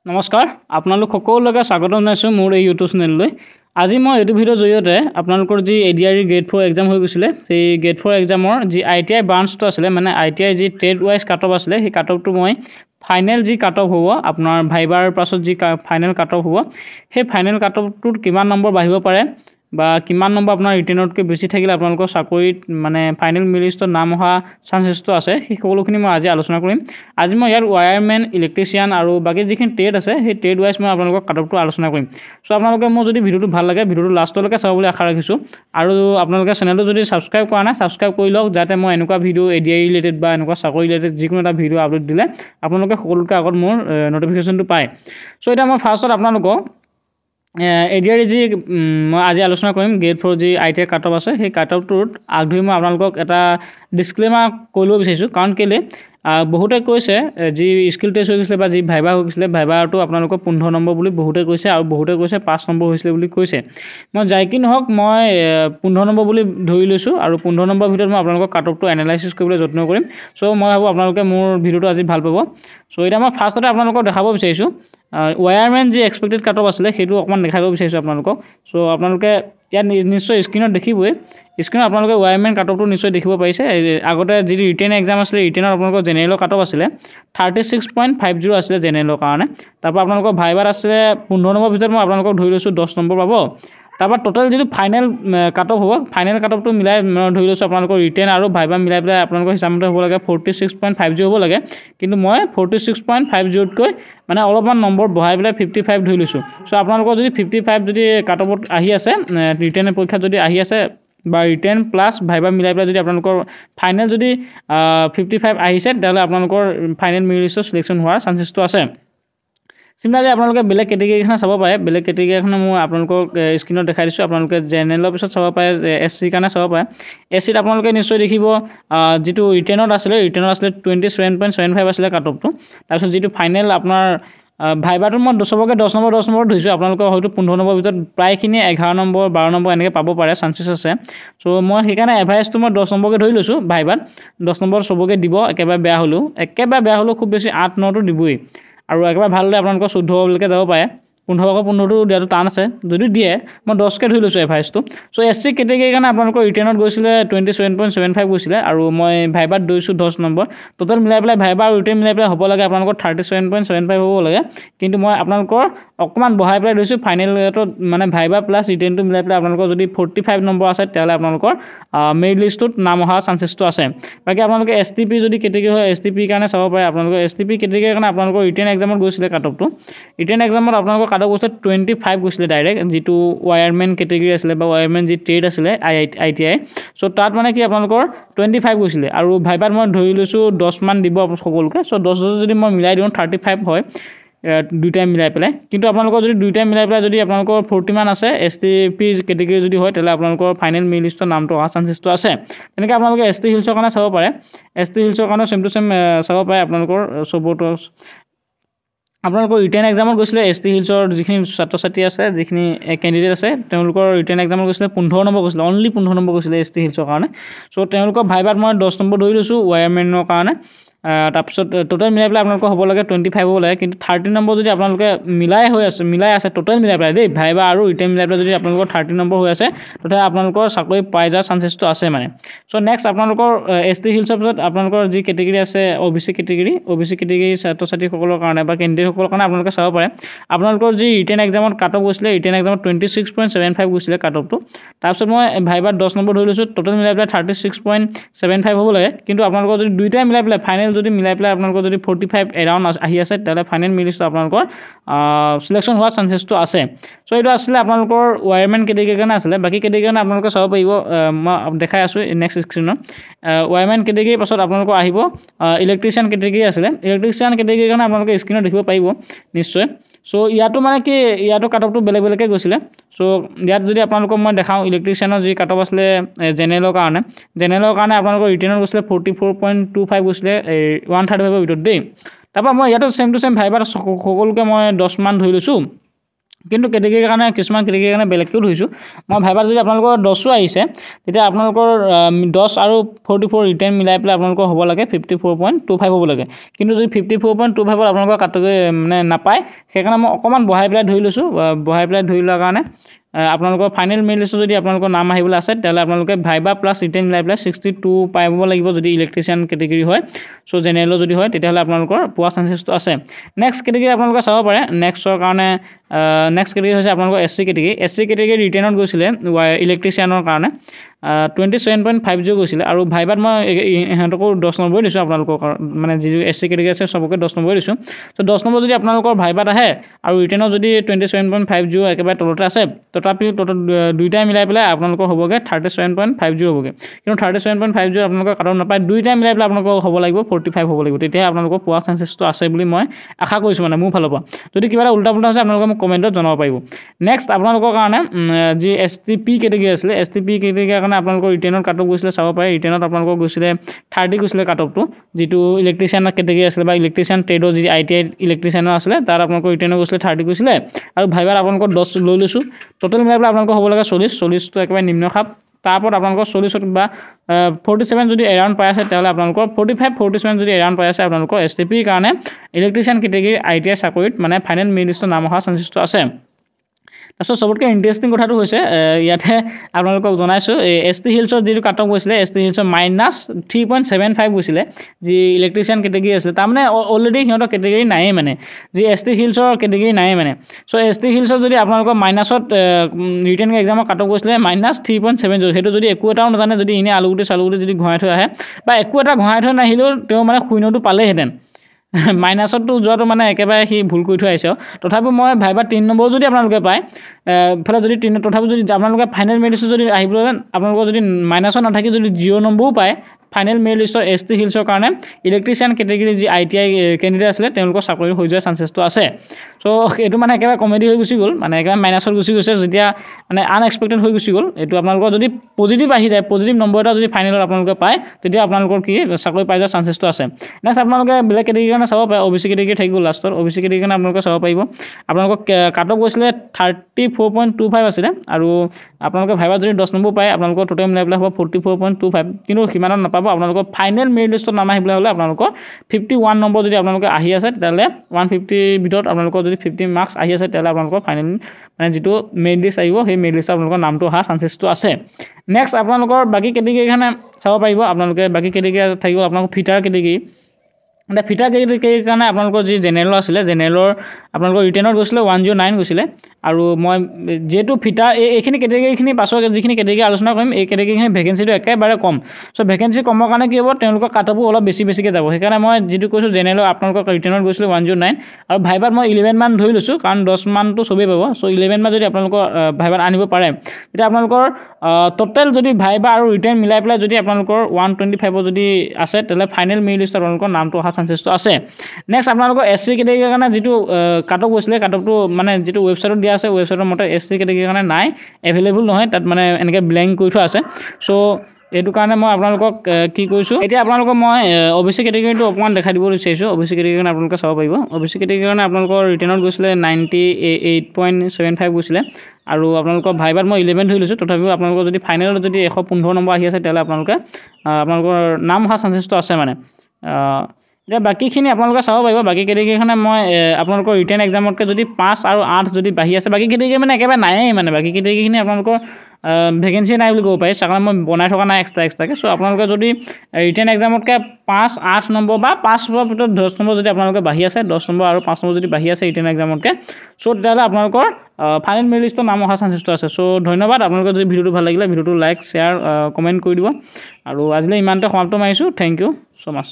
নমস্কাৰ আপোনালোক সকলোকে স্বাগতম জনাইছোঁ মোৰ এই ইউটিউব চেনেললৈ। আজি মই এইটো ভিডিঅ'ৰ জৰিয়তে আপোনালোকৰ যি এডিআৰই গ্ৰেড 4 এক্সাম হৈ গৈছিলে সেই গ্ৰেড 4 এক্সামৰ যি ITI ব্ৰাঞ্চটো আছিলে মানে ITI যি ট্ৰেড ৱাইজ কাট অফ আছিলে সেই কাট অফটো মই ফাইনেল যি কাট অফ হ'ব আপোনাৰ ভাইবাৰ পাছত যি ফাইনেল কাট অফ হ'ব সেই ফাইনেল কাট অফটোত কিমান নম্বৰ বাঢ়িব পাৰে বা কিমান নম্বৰ আপোনাৰ ৰিটেনতকৈ বেছি থাকিলে আপোনালোকৰ চাকৰিত মানে ফাইনেল লিষ্টত নাম অহা চান্সেছটো আছে সেই সকলোখিনি মই আজি আলোচনা কৰিম। আজি মই ইয়াৰ ৱায়াৰমেন ইলেক্ট্ৰিচিয়ান আৰু বাকী যিখিনি ট্ৰেড আছে সেই ট্ৰেড ৱাইজ মই আপোনালোকক কাট অফটো আলোচনা কৰিম। চ' আপোনালোকে মোৰ যদি ভিডিঅ'টো ভাল লাগে ভিডিঅ'টো লাষ্টলৈকে চাব বুলি আশা ৰাখিছোঁ আৰু আপোনালোকে চেনেলটো যদি ছাবস্ক্ৰাইব কৰা নাই ছাবস্ক্ৰাইব কৰি লওক যাতে মই এনেকুৱা ভিডিঅ' এডিআই ৰিলেটেড বা এনেকুৱা চাকৰি ৰিলেটেড যিকোনো এটা ভিডিঅ' আপলোড দিলে আপোনালোকে সকলোতকৈ আগত মোৰ নটিফিকেশ্যনটো পায়। চ' এতিয়া মই ফাৰ্ষ্টত আপোনালোকক এডিআৰই যি মই আজি আলোচনা কৰিম গ্ৰেড 4 যি ITI কাট অফ আছে সেই কাট অফটোত আগধৰি মই আপোনালোকক এটা ডিছক্লেমাৰ কৈ ল'ব বিচাৰিছোঁ কাৰণ কেলৈ বহুতে কৈছে যি স্কিল টেষ্ট হৈ গৈছিলে বা যি ভাইবা হৈ গৈছিলে ভাইবাৰটো আপোনালোকৰ 15 নম্বৰ বুলি বহুতে কৈছে আৰু বহুতে কৈছে 5 নম্বৰ হৈছিলে বুলি কৈছে। মই যাই কি নহওক মই 15 নম্বৰ বুলি ধৰি লৈছোঁ আৰু 15 নম্বৰৰ ভিতৰত মই আপোনালোকক কাট অফটো এনালাইচিছ কৰিবলৈ যত্ন কৰিম। চ' মই ভাবোঁ আপোনালোকে মোৰ ভিডিঅ'টো আজি ভাল পাব। চ' এতিয়া মই ফাৰ্ষ্টতে আপোনালোকক দেখাব বিচাৰিছোঁ ৱায়াৰমেন যি এক্সপেক্টেড কাট অফ আছিলে সেইটো অকণমান দেখাব বিচাৰিছোঁ আপোনালোকক। চ' আপোনালোকে ইয়াত নিশ্চয় স্ক্ৰীনত দেখিবই স্ক্ৰীনত আপোনালোকে ৱায়াৰমেন কাট অফটো নিশ্চয় দেখিব পাৰিছে। আগতে যিটো ৰিটেন এক্সাম আছিলে ৰিটেনত আপোনালোকৰ জেনেৰেলৰ কাট অফ আছিলে 36.50 আছিলে জেনেৰেলৰ কাৰণে। তাৰপৰা আপোনালোকৰ ভাইবাত আছিলে 15 নম্বৰ ভিতৰত মই আপোনালোকক ধৰি লৈছোঁ 10 নম্বৰ পাব। তাৰপৰা টোটেল যিটো ফাইনেল কাট অফ হ'ব ফাইনেল কাট অফটো মিলাই ধৰি লৈছোঁ আপোনালোকৰ ৰিটেন আৰু ভাইবা মিলাই পেলাই আপোনালোকৰ হিচাপমতে হ'ব লাগে 46.50 হ'ব লাগে, কিন্তু মই 46.50তকৈ মানে অলপমান নম্বৰ বঢ়াই পেলাই 55 ধৰি লৈছোঁ। চ' আপোনালোকৰ যদি 55 যদি কাট অফত আহি আছে ৰিটেনৰ পৰীক্ষাত যদি আহি আছে বা ৰিটেন প্লাছ ভাইবা মিলাই পেলাই যদি আপোনালোকৰ ফাইনেল যদি 55 আহিছে তেতিয়াহ'লে আপোনালোকৰ ফাইনেল মেৰিট লিষ্টত চিলেকশ্যন হোৱাৰ চান্সেছটো আছে। চিমিলাৰলি আপোনালোকে বেলেগ কেটেগৰীখন চাব পাৰে। বেলেগ কেটেগৰীখন মই আপোনালোকক স্ক্ৰীনত দেখাই দিছোঁ। আপোনালোকে জেনেৰেলৰ পিছত চাব পাৰে SC কাৰণে চাব পাৰে। SCত আপোনালোকে নিশ্চয় দেখিব যিটো ৰিটেনত আছিলে 27.75 আছিলে কাট অফটো। তাৰপিছত যিটো ফাইনেল আপোনাৰ ভাইবাটো মই চবকে 10 নম্বৰ ধৰিছোঁ। আপোনালোকৰ হয়তো 15 নম্বৰ ভিতৰত প্ৰায়খিনি 11 নম্বৰ 12 নম্বৰ এনেকৈ পাব পাৰে চান্সেছ আছে। চ' মই সেইকাৰণে এভাৰেজটো মই 10 নম্বৰকৈ ধৰি লৈছোঁ ভাইবাত 10 নম্বৰ চবকে দিব। একেবাৰে বেয়া হ'লেও খুব বেছি 8-9টো দিবই আৰু একেবাৰে ভাল হ'লে আপোনালোকৰ 14লৈকে যাব পাৰে। 15টো দিয়াটো টান আছে, যদি দিয়ে মই 10কৈ ধৰি লৈছোঁ এভাৰেজটো। চ' SC কেটেগৰীৰ কাৰণে আপোনালোকৰ ৰিটেনত গৈছিলে 27.75 গৈছিলে আৰু মই ভাইবাত ধৰিছোঁ 10 নম্বৰ। টোটেল মিলাই পেলাই ভাইবা আৰু ৰিটেন মিলাই পেলাই হ'ব লাগে আপোনালোকৰ 37.75 হ'ব লাগে, কিন্তু মই আপোনালোকৰ অকণমান বঢ়াই পেলাই ধৰিছোঁ ফাইনেলত মানে ভাইবা প্লাছ ৰিটেনটো মিলাই পেলাই আপোনালোকৰ যদি 45 নম্বৰ আছে তেতিয়াহ'লে আপোনালোকৰ মেৰিট লিষ্টত নাম অহা চান্সেছটো আছে। বাকী আপোনালোকে STP যদি কেটেগৰী হয় STP কাৰণে চাব পাৰে। আপোনালোকৰ STP কেটেগৰীৰ কাৰণে আপোনালোকৰ ৰিটেন এক্সামত গৈছিলে কাট অফটো। ৰিটেন এক্সামত আপোনালোকৰ কাট অফ গৈছিলে 25 গৈছিলে ডাইৰেক্ট, যিটো ৱায়াৰমেন কেটেগৰী আছিলে বা ৱায়াৰমেন যি ট্ৰেড আছিলে ITI। চ' তাত মানে কি আপোনালোকৰ 25 গৈছিলে আৰু ভাইবাত মই ধৰি লৈছোঁ 10 মান দিব সকলোকে। চ' 10 যদি মই মিলাই দিওঁ 35 হয় দুইটাই মিলাই পেলাই। কিন্তু আপোনালোকৰ যদি দুইটাই মিলাই পেলাই যদি আপোনালোকৰ 40 মান আছে STP কেটেগৰী যদি হয় তেতিয়াহ'লে আপোনালোকৰ ফাইনেল মেৰিট লিষ্টৰ নামটো অহা চান্সেছটো আছে। তেনেকৈ আপোনালোকে ST হিলছৰ কাৰণে চাব পাৰে। ST হিলছৰ কাৰণে চেম টু চেম চাব পাৰে আপোনালোকৰ চবতো। আপোনালোকৰ ৰিটেন এক্সামত গৈছিলে ST হিলছৰ যিখিনি ছাত্ৰ ছাত্ৰী আছে যিখিনি কেণ্ডিডেট আছে তেওঁলোকৰ ৰিটেন এক্সামত গৈছিলে 15 নম্বৰ গৈছিলে, অনলি 15 নম্বৰ গৈছিলে ST হিলছৰ কাৰণে। চ' তেওঁলোকৰ ভাইবাত মই 10 নম্বৰ ধৰি লৈছোঁ ৱায়াৰমেনৰ কাৰণে। তাৰপিছত টোটেল মিলাই পেলাই আপোনালোকৰ হ'ব লাগে 25 হ'ব লাগে, কিন্তু 30 নম্বৰ যদি আপোনালোকে মিলাই আছে টোটেল মিলাই পেলাই দেই ভাইবা আৰু ৰিটেন মিলাই পেলাই যদি আপোনালোকৰ 30 নম্বৰ হৈ আছে তেতিয়াহ'লে আপোনালোকৰ চাকৰি পাই যোৱাৰ চান্সেছটো আছে মানে। চ' নেক্সট আপোনালোকৰ ST হিলছৰ পিছত আপোনালোকৰ যি কেটেগৰী আছে OBC কেটেগৰী ছাত্ৰ ছাত্ৰীসকলৰ কাৰণে বা কেণ্ডিডেটসকলৰ কাৰণে আপোনালোকে চাব পাৰে। আপোনালোকৰ যি ৰিটেন এক্সামত কাট অফ গৈছিলে ৰিটেন এক্সামত 26.75 গৈছিলে কাট অফটো। তাৰপিছত মই ভাইবাত 10 নম্বৰ ধৰি লৈছোঁ, টোটেল মিলাই পেলাই 36.75 হ'ব লাগে, কিন্তু আপোনালোকৰ যদি দুইটাই মিলাই পেলাই ফাইনেল যদি মিলাই পেলাই আপোনালোকৰ যদি 45 এৰাউণ্ড আহি আছে তেতিয়াহ'লে ফাইনেল মেৰিট লিষ্টত আপোনালোকৰ চিলেকশ্যন হোৱাৰ চান্সেছটো আছে। চ' এইটো আছিলে আপোনালোকৰ ৱায়াৰমেন কেটেগৰীৰ কাৰণে আছিলে। বাকী কেটেগৰীৰ কাৰণে আপোনালোকে চাব পাৰিব মই দেখাই আছোঁ নেক্সট স্ক্ৰীনত। ৱায়াৰমেন কেটেগৰীৰ পাছত আপোনালোকৰ আহিব ইলেক্ট্ৰিচিয়ান কেটেগৰী আছিলে। ইলেক্ট্ৰিচিয়ান কেটেগৰীৰ কাৰণে আপোনালোকে স্ক্ৰীনত দেখিব পাৰিব নিশ্চয়। চ' ইয়াতো মানে কি ইয়াতো কাট অফটো বেলেগকৈ গৈছিলে। চ' ইয়াত যদি আপোনালোকক মই দেখাওঁ ইলেক্ট্ৰিচিয়ানৰ যি কাট অফ আছিলে জেনেৰেলৰ কাৰণে আপোনালোকৰ ৰিটেনত গৈছিলে 44.25 গৈছিলে 135ৰ ভিতৰত দেই। তাৰপৰা মই ইয়াতো চেম টু চেম ভাইবাত সকলোকে মই 10 মান ধৰি লৈছোঁ কিন্তু কেটেগৰীৰ কাৰণে কিছুমান কেটেগৰীৰ কাৰণে বেলেগকেও ধৰিছোঁ মই ভাইবাত যদি আপোনালোকৰ 10ও আহিছে তেতিয়া আপোনালোকৰ 10 আৰু 44 ৰিটেন মিলাই পেলাই আপোনালোকৰ হ'ব লাগে 54.25 হ'ব লাগে কিন্তু যদি 54.25 আপোনালোকৰ কাটেগৰী মানে নাপায় সেইকাৰণে মই অকণমান বঢ়াই পেলাই ধৰি লৈছোঁ বঢ়াই পেলাই ধৰি লোৱাৰ কাৰণে আপোনালোকৰ ফাইনেল মেৰিট লিষ্টত যদি আপোনালোকৰ নাম আহিবলৈ আছে তেতিয়াহ'লে আপোনালোকে ভাইবা প্লাছ ৰিটেন মিলাই পেলাই 62 পাব লাগিব যদি ইলেক্ট্ৰিচিয়ান কেটেগৰী হয় চ' জেনেৰেলৰ যদি হয় তেতিয়াহ'লে আপোনালোকৰ পোৱা চান্সেছটো আছে নেক্সট কেটেগৰী আপোনালোকে চাব পাৰে নেক্সটৰ কাৰণে নেক্সট কেটেগৰী হৈছে আপোনালোকৰ SC কেটেগৰী ৰিটেনত গৈছিলে ইলেক্ট্ৰিচিয়ানৰ কাৰণে 27.50 গৈছিলে আৰু ভাইবাত মই ইহঁতকো 10 নম্বৰ দিছোঁ আপোনালোকৰ মানে যি SC কেটেগৰী আছে সবকে 10 নম্বৰ দিছোঁ তো 10 নম্বৰ যদি আপোনালোকৰ ভাইবাত আহে আৰু ৰিটেনত যদি 27.50 একেবাৰে তলতে আছে তথাপি দুইটাই মিলাই পেলাই আপোনালোকৰ হ'বগে 37.50 হ'বগে কিন্তু 37.50 আপোনালোকৰ কাটত নাপায় দুইটাই মিলাই পেলাই আপোনালোকৰ হ'ব লাগিব 45 হ'ব লাগিব তেতিয়া আপোনালোকৰ পোৱা চান্সেছটো আছে বুলি মই আশা কৰিছোঁ মানে মোৰ ফালৰ পৰা যদি কিবা এটা উল্টা পুল্টা আছে আপোনালোকে মোক কমেণ্টত জনাব পাৰিব নেক্সট আপোনালোকৰ কাৰণে যি STP কেটেগৰী আছিলে STP কেটেগৰী কাৰণে আপোনালোকৰ ৰিটেনত কাটঅফ গৈছিলে চাব পাৰে ৰিটেনত আপোনালোকৰ গৈছিলে 30 গৈছিলে কাটঅফটো যিটো ইলেক্ট্ৰিচিয়ান কেটেগৰী আছিলে বা ইলেক্ট্ৰিচিয়ান ট্ৰেডৰ যি ITI ইলেক্ট্ৰিচিয়ানৰ আছিলে তাত আপোনালোকৰ ৰিটেনত গৈছিলে 30 গৈছিলে আৰু ভাইবাত আপোনালোকৰ 10 লৈ লৈছোঁ টোটেল মিলাই পেলাই আপোনালোকৰ হ'ব লাগে 40টো একেবাৰে নিম্ন খাপ তাৰপৰত আপোনালোকৰ 40 বা 47 যদি এৰাউণ্ড পাই আছে তেতিয়াহ'লে আপোনালোকৰ 45-47 যদি এৰাউণ্ড পাই আছে আপোনালোকৰ STP কাৰণে ইলেক্ট্ৰিচিয়ান কেটেগৰী ITI চাকৰিত মানে ফাইনেল মেৰিট লিষ্টত নাম অহা চান্সেছটো আছে তাৰপিছত সবতকৈ ইণ্টাৰেষ্টিং কথাটো হৈছে ইয়াতে আপোনালোকক জনাইছোঁ ST হিলছৰ যিটো কাটঅফ গৈছিলে ST হিলছৰ -3.75 গৈছিলে যি ইলেক্ট্ৰিচিয়ান কেটেগৰী আছিলে তাৰমানে অলৰেডি সিহঁতৰ কেটেগৰী নায়েই মানে যি ST হিলছৰ কেটেগৰী নায়েই মানে চ' ST হিলছৰ যদি আপোনালোকৰ মাইনাছত ৰিটেন এক্সামৰ কাটঅফ গৈছিলে -3.70 সেইটো যদি একো এটাও নাজানে যদি এনেই আলুগুটি চালুগুটি যদি ঘঁৰাই থৈ আহে বা একো এটা ঘঁৰাই থৈ নাহিলেও তেওঁ মানে শূন্যটো পালেহেঁতেন মাইনাছতটো যোৱাটো মানে একেবাৰে সি ভুল কৰি থৈ আহিছে তথাপিও মই ভাইবা 3 নম্বৰ যদি আপোনালোকে পায় ফলে যদি 3 তথাপিও যদি আপোনালোকে ফাইনেল মেৰিট লিষ্টত যদি আহিবলৈ আপোনালোকৰ যদি মাইনাছত নাথাকি যদি 0 নম্বৰো পায় ফাইনেল মেৰিট লিষ্টৰ ST হিলছৰ কাৰণে ইলেক্ট্ৰিচিয়ান কেটেগৰী যি ITI কেণ্ডিডেট আছিলে তেওঁলোকৰ চাকৰি হৈ যোৱাৰ চান্সেছটো আছে চ' এইটো মানে একেবাৰে কমেডি হৈ গুচি গ'ল মানে একেবাৰে মাইনাছত গুচি গৈছে যেতিয়া মানে আনএক্সপেক্টেড হৈ গুচি গ'ল এইটো আপোনালোকৰ যদি পজিটিভ আহি যায় পজিটিভ নম্বৰ এটা যদি ফাইনেলত আপোনালোকে পায় তেতিয়া আপোনালোকৰ কি চাকৰি পাই যোৱাৰ চান্সেছটো আছে নেক্সট আপোনালোকে বেলেগ কেটেগৰীৰ কাৰণে চাব পাৰে OBC কেটেগৰী থাকি গ'ল লাষ্টত OBC কেটেগৰীৰ কাৰণে আপোনালোকে চাব পাৰিব আপোনালোকক কাটঅফ গৈছিলে 34.25 আছিলে আৰু আপোনালোকে ভাইবাত যদি 10 নম্বৰ পায় আপোনালোকৰ টোটেল মিলাই পেলাই হ'ব 44.25 কিন্তু সিমানত নাপাব আপোনালোকৰ ফাইনেল মেৰিট লিষ্টত নাম আহিবলৈ হ'লে আপোনালোকৰ 51 নম্বৰ যদি আপোনালোকে আহি আছে তেতিয়াহ'লে 150 ভিতৰত আপোনালোকৰ যদি 50 মাৰ্কছ আহি আছে তেতিয়াহ'লে আপোনালোকৰ ফাইনেল মানে যিটো মেৰিট লিষ্ট আহিব সেই মেৰিট লিষ্টত আপোনালোকৰ নামটো অহা চান্সেছটো আছে নেক্সট আপোনালোকৰ বাকী কেটেগৰীৰ কাৰণে চাব পাৰিব আপোনালোকে বাকী কেটেগৰী থাকিব আপোনালোকৰ ফিটাৰ কেটেগৰী মানে ফিটাৰ কেটেগৰীৰ কাৰণে আপোনালোকৰ যি জেনেৰেল আছিলে জেনেৰেলৰ আপোনালোকৰ ৰিটেনত গৈছিলে 109 গৈছিলে আৰু মই যেহেতু ফিটাৰ এইখিনি কেটেগৰীখিনি পাছৰ যিখিনি কেটেগৰী আলোচনা কৰিম এই কেটেগৰীখিনি ভেকেঞ্চিটো একেবাৰে কম চ' ভেকেঞ্চি কমৰ কাৰণে কি হ'ব তেওঁলোকৰ কাটঅফো অলপ বেছিকৈ যাব সেইকাৰণে মই যিটো কৈছোঁ জেনেৰেলৰ আপোনালোকৰ ৰিটেনত গৈছিলে 109 আৰু ভাইবাত মই 11 মান ধৰি লৈছোঁ কাৰণ 10 মানটো চবেই পাব চ' 11 মান যদি আপোনালোকৰ ভাইবাত আনিব পাৰে তেতিয়া আপোনালোকৰ টোটেল যদি ভাইবা আৰু ৰিটেন মিলাই পেলাই যদি আপোনালোকৰ 125 যদি আছে তেতিয়াহ'লে ফাইনেল মেৰিট লিষ্টত আপোনালোকৰ নামটো অহা চান্সেছটো আছে নেক্সট আপোনালোকৰ SC কেটেগৰীৰ কাৰণে যিটো কাটঅফ গৈছিলে কাটঅফটো মানে যিটো ৱেবছাইটত দিয়া আছে ৱেবছাইটৰ মতে SC কেটেগৰীৰ কাৰণে নাই এভেইলেবল নহয় তাত মানে এনেকৈ ব্লেংক কৰি থোৱা আছে চ' এইটো কাৰণে মই আপোনালোকক কি কৰিছোঁ এতিয়া আপোনালোকক মই OBC কেটেগৰীটো অকণমান দেখাই দিব বিচাৰিছোঁ OBC কেটেগৰীৰ কাৰণে আপোনালোকে চাব পাৰিব OBC কেটেগৰীৰ কাৰণে আপোনালোকৰ ৰিটেনত গৈছিলে 98.75 গৈছিলে আৰু আপোনালোকৰ ভাইবাত মই 11 ধৰি লৈছোঁ তথাপিও আপোনালোকৰ যদি ফাইনেলত যদি 115 নম্বৰ আহি আছে তেতিয়াহ'লে আপোনালোকৰ নাম অহা চান্সেছটো আছে মানে এতিয়া বাকীখিনি আপোনালোকে চাব পাৰিব বাকী কেটেগৰীখনে মই আপোনালোকৰ ৰিটেন এক্সামতকৈ যদি 5 আৰু 8 যদি বাঢ়ি আছে বাকী কেটেগৰী মানে একেবাৰে নায়েই মানে বাকী কেটেগৰীখিনি আপোনালোকৰ ভেকেঞ্চি নাই বুলি ক'ব পাৰি কাৰণ মই বনাই থকা নাই এক্সট্ৰাকৈ চ' আপোনালোকে যদি ৰিটেন এক্সামতকৈ 5-8 নম্বৰ বা 5 নম্বৰৰ ভিতৰত 10 নম্বৰ যদি আপোনালোকে বাঢ়ি আছে 10 নম্বৰ আৰু 5 নম্বৰ যদি বাঢ়ি আছে ৰিটেন এক্সামতকৈ চ' তেতিয়াহ'লে আপোনালোকৰ ফাইনেল মেৰিট লিষ্টৰ নাম অহা চান্সেছটো আছে চ' ধন্যবাদ আপোনালোকে যদি ভিডিঅ'টো ভাল লাগিলে ভিডিঅ'টো লাইক শ্বেয়াৰ কমেণ্ট কৰি দিব আৰু আজিলৈ ইমানতে সমাপ্ত মাৰিছোঁ থেংক ইউ ছ' মাছ